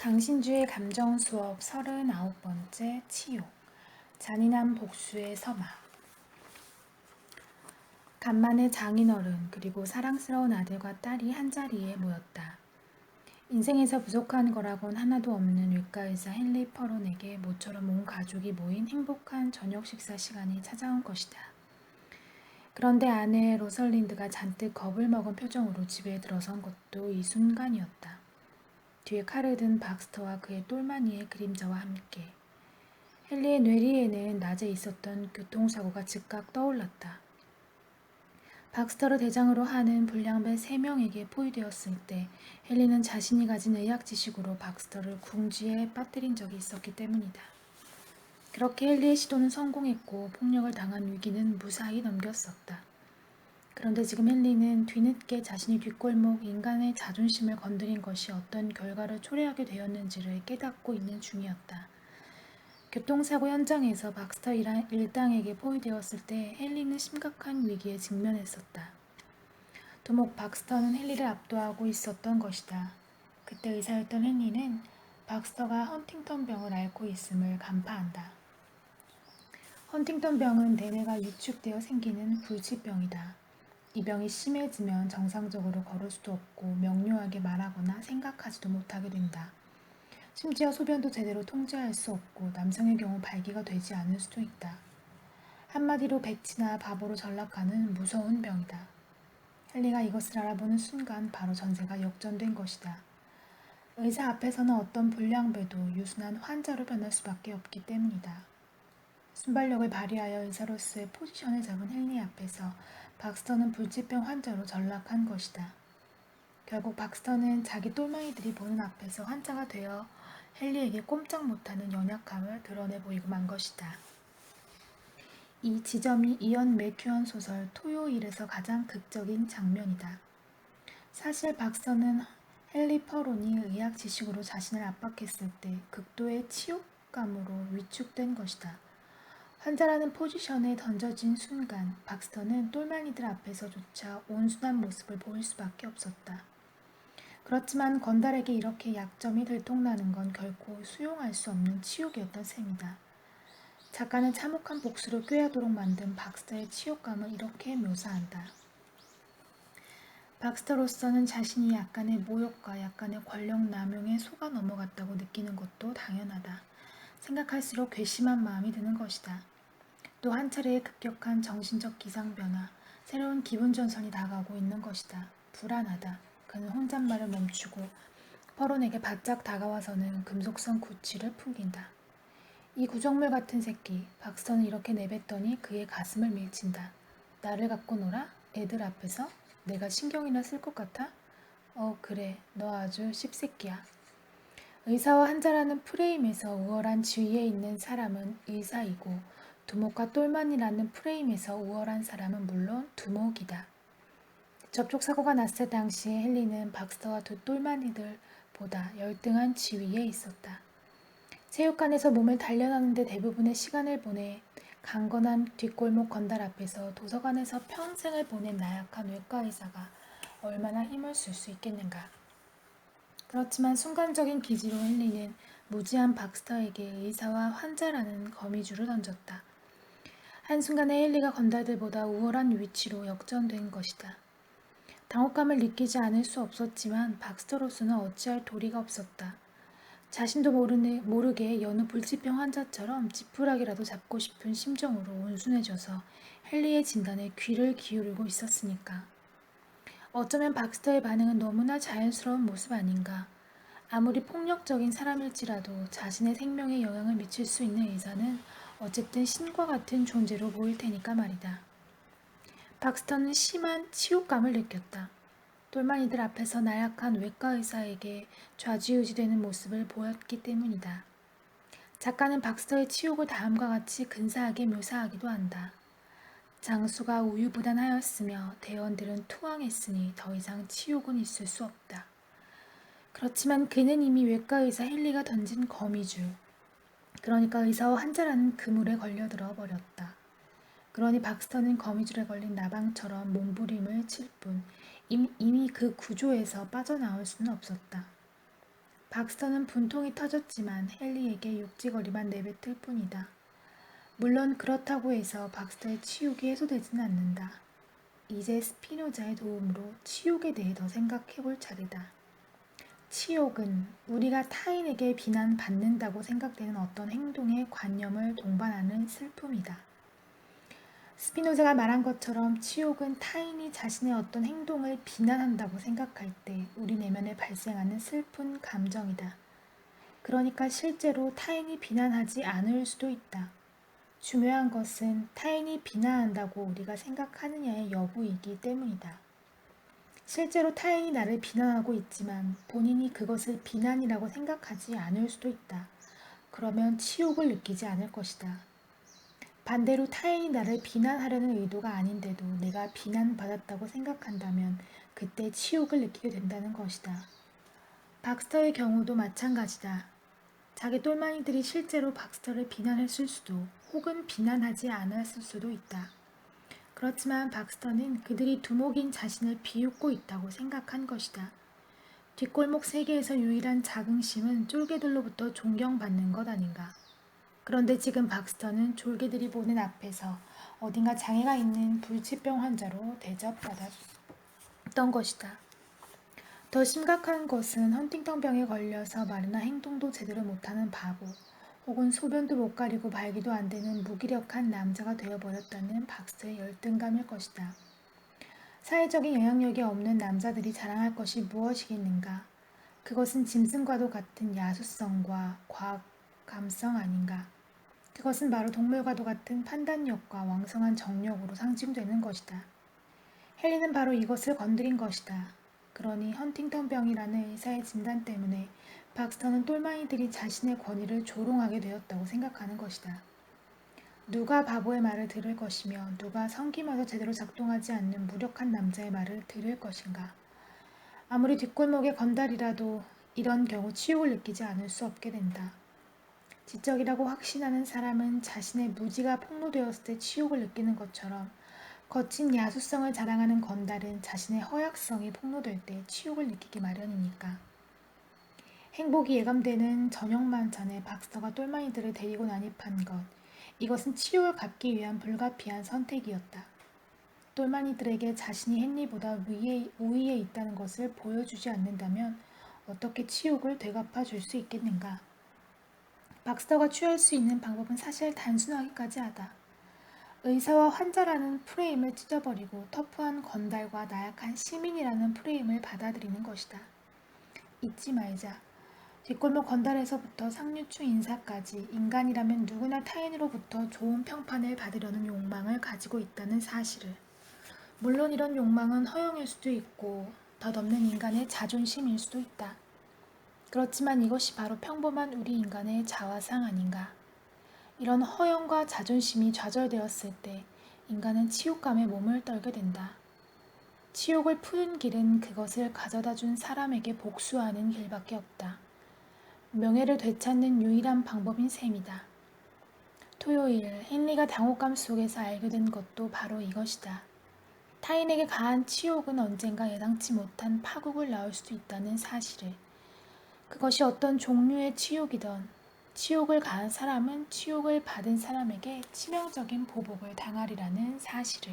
강신주의 감정 수업 39번째 치욕 잔인한 복수의 서막. 간만에 장인어른 그리고 사랑스러운 아들과 딸이 한자리에 모였다. 인생에서 부족한 거라곤 하나도 없는 외과의사 헨리 퍼론에게 모처럼 온 가족이 모인 행복한 저녁 식사 시간이 찾아온 것이다. 그런데 아내 로설린드가 잔뜩 겁을 먹은 표정으로 집에 들어선 것도 이 순간이었다. 뒤에 칼을 든 박스터와 그의 똘마니의 그림자와 함께. 헨리의 뇌리에는 낮에 있었던 교통사고가 즉각 떠올랐다. 박스터를 대장으로 하는 불량배 3명에게 포위되었을 때 헨리는 자신이 가진 의학 지식으로 박스터를 궁지에 빠뜨린 적이 있었기 때문이다. 그렇게 헨리의 시도는 성공했고 폭력을 당한 위기는 무사히 넘겼었다. 그런데 지금 헨리는 뒤늦게 자신이 뒷골목 인간의 자존심을 건드린 것이 어떤 결과를 초래하게 되었는지를 깨닫고 있는 중이었다. 교통사고 현장에서 박스터 일당에게 포위되었을 때 헨리는 심각한 위기에 직면했었다. 두목 박스터는 헨리를 압도하고 있었던 것이다. 그때 의사였던 헨리는 박스터가 헌팅턴병을 앓고 있음을 간파한다. 헌팅턴병은 대뇌가 위축되어 생기는 불치병이다. 이 병이 심해지면 정상적으로 걸을 수도 없고 명료하게 말하거나 생각하지도 못하게 된다. 심지어 소변도 제대로 통제할 수 없고 남성의 경우 발기가 되지 않을 수도 있다. 한마디로 백치나 바보로 전락하는 무서운 병이다. 헨리가 이것을 알아보는 순간 바로 전세가 역전된 것이다. 의사 앞에서는 어떤 불량배도 유순한 환자로 변할 수밖에 없기 때문이다. 순발력을 발휘하여 의사로서의 포지션을 잡은 헨리 앞에서 박스터는 불치병 환자로 전락한 것이다. 결국 박스터는 자기 똘마니들이 보는 앞에서 환자가 되어 헨리에게 꼼짝 못하는 연약함을 드러내 보이고 만 것이다. 이 지점이 이언 맥큐언 소설 토요일에서 가장 극적인 장면이다. 사실 박스터는 헨리 퍼론이 의학 지식으로 자신을 압박했을 때 극도의 치욕감으로 위축된 것이다. 환자라는 포지션에 던져진 순간 박스터는 똘마니들 앞에서조차 온순한 모습을 보일 수밖에 없었다. 그렇지만 건달에게 이렇게 약점이 들통나는 건 결코 수용할 수 없는 치욕이었던 셈이다. 작가는 참혹한 복수를 꾀하도록 만든 박스터의 치욕감을 이렇게 묘사한다. 박스터로서는 자신이 약간의 모욕과 약간의 권력 남용에 속아 넘어갔다고 느끼는 것도 당연하다. 생각할수록 괘씸한 마음이 드는 것이다. 또 한 차례의 급격한 정신적 기상변화, 새로운 기분 전선이 다가오고 있는 것이다. 불안하다. 그는 혼잣말을 멈추고 퍼론에게 바짝 다가와서는 금속성 구취를 풍긴다. 이 구정물 같은 새끼, 박스터는 이렇게 내뱉더니 그의 가슴을 밀친다. 나를 갖고 놀아? 애들 앞에서? 내가 신경이나 쓸 것 같아? 그래, 너 아주 씹새끼야. 의사와 환자라는 프레임에서 우월한 지위에 있는 사람은 의사이고 두목과 똘만이라는 프레임에서 우월한 사람은 물론 두목이다. 접촉사고가 났을 당시에 헨리는 박스터와 두 똘마니들보다 열등한 지위에 있었다. 체육관에서 몸을 단련하는데 대부분의 시간을 보내 강건한 뒷골목 건달 앞에서 도서관에서 평생을 보낸 나약한 외과의사가 얼마나 힘을 쓸 수 있겠는가. 그렇지만 순간적인 기지로 헨리는 무지한 박스터에게 의사와 환자라는 거미줄을 던졌다. 한순간에 헨리가 건달들보다 우월한 위치로 역전된 것이다. 당혹감을 느끼지 않을 수 없었지만 박스터로서는 어찌할 도리가 없었다. 자신도 모르게 여느 불치병 환자처럼 지푸라기라도 잡고 싶은 심정으로 온순해져서 헨리의 진단에 귀를 기울이고 있었으니까. 어쩌면 박스터의 반응은 너무나 자연스러운 모습 아닌가. 아무리 폭력적인 사람일지라도 자신의 생명에 영향을 미칠 수 있는 의사는 어쨌든 신과 같은 존재로 보일 테니까 말이다. 박스터는 심한 치욕감을 느꼈다. 똘마니들 앞에서 나약한 외과 의사에게 좌지우지되는 모습을 보였기 때문이다. 작가는 박스터의 치욕을 다음과 같이 근사하게 묘사하기도 한다. 장수가 우유부단하였으며 대원들은 투항했으니 더 이상 치욕은 있을 수 없다. 그렇지만 그는 이미 외과 의사 헨리가 던진 거미줄, 그러니까 의사와 환자라는 그물에 걸려들어 버렸다. 그러니 박스터는 거미줄에 걸린 나방처럼 몸부림을 칠 뿐 이미 그 구조에서 빠져나올 수는 없었다. 박스터는 분통이 터졌지만 헨리에게 욕지거리만 내뱉을 뿐이다. 물론 그렇다고 해서 박스터의 치욕이 해소되지는 않는다. 이제 스피노자의 도움으로 치욕에 대해 더 생각해 볼 차례다. 치욕은 우리가 타인에게 비난받는다고 생각되는 어떤 행동의 관념을 동반하는 슬픔이다. 스피노자가 말한 것처럼 치욕은 타인이 자신의 어떤 행동을 비난한다고 생각할 때 우리 내면에 발생하는 슬픈 감정이다. 그러니까 실제로 타인이 비난하지 않을 수도 있다. 중요한 것은 타인이 비난한다고 우리가 생각하느냐의 여부이기 때문이다. 실제로 타인이 나를 비난하고 있지만 본인이 그것을 비난이라고 생각하지 않을 수도 있다. 그러면 치욕을 느끼지 않을 것이다. 반대로 타인이 나를 비난하려는 의도가 아닌데도 내가 비난받았다고 생각한다면 그때 치욕을 느끼게 된다는 것이다. 박스터의 경우도 마찬가지다. 자기 똘마니들이 실제로 박스터를 비난했을 수도 혹은 비난하지 않았을 수도 있다. 그렇지만 박스터는 그들이 두목인 자신을 비웃고 있다고 생각한 것이다. 뒷골목 세계에서 유일한 자긍심은 쫄개들로부터 존경받는 것 아닌가. 그런데 지금 박스터는 졸개들이 보는 앞에서 어딘가 장애가 있는 불치병 환자로 대접받았던 것이다. 더 심각한 것은 헌팅턴병에 걸려서 말이나 행동도 제대로 못하는 바보, 혹은 소변도 못 가리고 발기도 안 되는 무기력한 남자가 되어버렸다는 박스터의 열등감일 것이다. 사회적인 영향력이 없는 남자들이 자랑할 것이 무엇이겠는가? 그것은 짐승과도 같은 야수성과 과감성 아닌가? 그것은 바로 동물과도 같은 판단력과 왕성한 정력으로 상징되는 것이다. 헨리는 바로 이것을 건드린 것이다. 그러니 헌팅턴병이라는 의사의 진단 때문에 박스터는 똘마니들이 자신의 권위를 조롱하게 되었다고 생각하는 것이다. 누가 바보의 말을 들을 것이며 누가 성기마저 제대로 작동하지 않는 무력한 남자의 말을 들을 것인가. 아무리 뒷골목의 건달이라도 이런 경우 치욕을 느끼지 않을 수 없게 된다. 지적이라고 확신하는 사람은 자신의 무지가 폭로되었을 때 치욕을 느끼는 것처럼 거친 야수성을 자랑하는 건달은 자신의 허약성이 폭로될 때 치욕을 느끼기 마련이니까. 행복이 예감되는 저녁 만찬에 박스터가 똘마니들을 데리고 난입한 것, 이것은 치욕을 갚기 위한 불가피한 선택이었다. 똘마니들에게 자신이 헨리보다 우위에 있다는 것을 보여주지 않는다면 어떻게 치욕을 되갚아 줄 수 있겠는가? 박스터가 취할 수 있는 방법은 사실 단순하기까지 하다. 의사와 환자라는 프레임을 찢어버리고 터프한 건달과 나약한 시민이라는 프레임을 받아들이는 것이다. 잊지 말자. 뒷골목 건달에서부터 상류층 인사까지 인간이라면 누구나 타인으로부터 좋은 평판을 받으려는 욕망을 가지고 있다는 사실을. 물론 이런 욕망은 허영일 수도 있고 덧없는 인간의 자존심일 수도 있다. 그렇지만 이것이 바로 평범한 우리 인간의 자화상 아닌가. 이런 허영과 자존심이 좌절되었을 때 인간은 치욕감에 몸을 떨게 된다. 치욕을 푸는 길은 그것을 가져다 준 사람에게 복수하는 길밖에 없다. 명예를 되찾는 유일한 방법인 셈이다. 토요일 헨리가 당혹감 속에서 알게 된 것도 바로 이것이다. 타인에게 가한 치욕은 언젠가 예상치 못한 파국을 낳을 수도 있다는 사실을. 그것이 어떤 종류의 치욕이든 치욕을 가한 사람은 치욕을 받은 사람에게 치명적인 보복을 당하리라는 사실을.